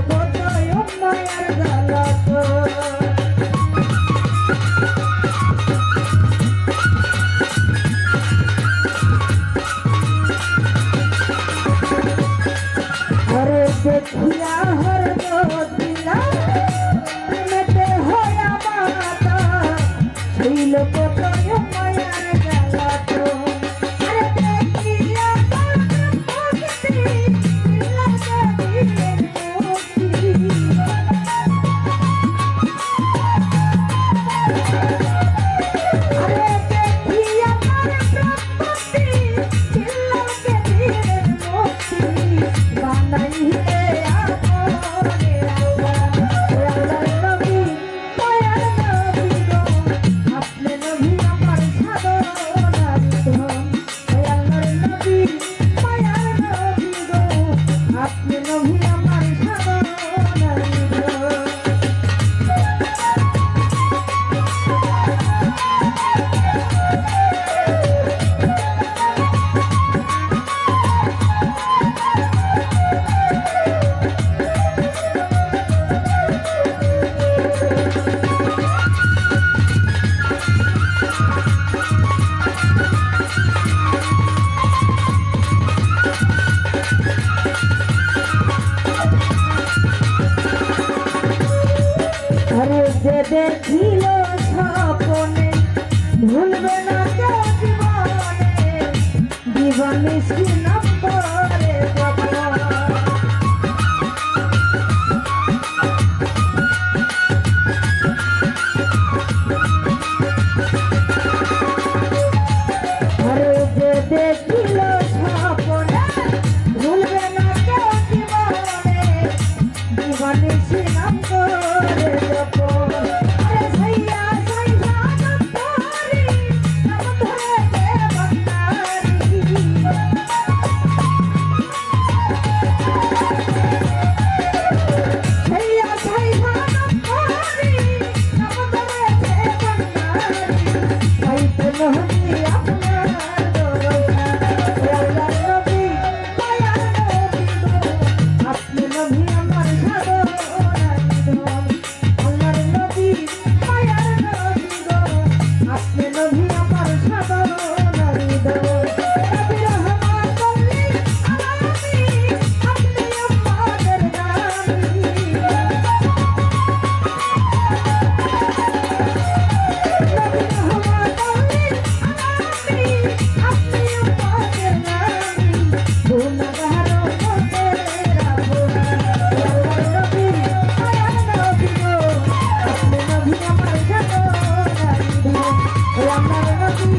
কত মায়ার জ্বালাত আরে দেখিয়া হর দিলা প্রেমেতে হয়া মাতা ছিল কত মায়ার জ্বালাত আরে দেখিয়া হর ভক্তি লাগে দিলের মুক্তি আরে দেখিয়া হর ভক্তি লাগে দিলের মুক্তি বানাইলে আপনে আল্লাহর নবী মায়ার নবী গো আপনি নবী আমার সাধনার ধন আল্লাহর নবী মায়ার নবী গো আপনি নবী আমার সাধনার ধন আরে যে দেখিল স্বপনে ভুলবে না কেউ জীবনে দিবানিশি নম্বরে যখন আরে যে দেখিল স্বপনে ভুলবে না কেউ জীবনে দিবানিশি নম্বরে যখন আরে সাইয়া সাইয়া নম্বরি নাম ধরে বন্দারি সাইয়া সাইয়া নম্বরি নাম ধরে বন্দারি পাইতে নহনি আপনার দরজা আল্লাহর নবী মায়ার নবী গো আপনি নবী আমার সাধনার ধন আল্লাহর নবী মায়ার নবী গো আপনি নবী আমার সাধনার ধন নবী রহমান বললি আলামি আপনি আমাদের নামী নবী রহমান বললি আলামি আপনি আমাদের নামী গুনাহগার হতে রাখো আল্লাহর নবী মায়ার নবী গো আপনি নবী আমার সাধনার ধন আল্লাহর নবী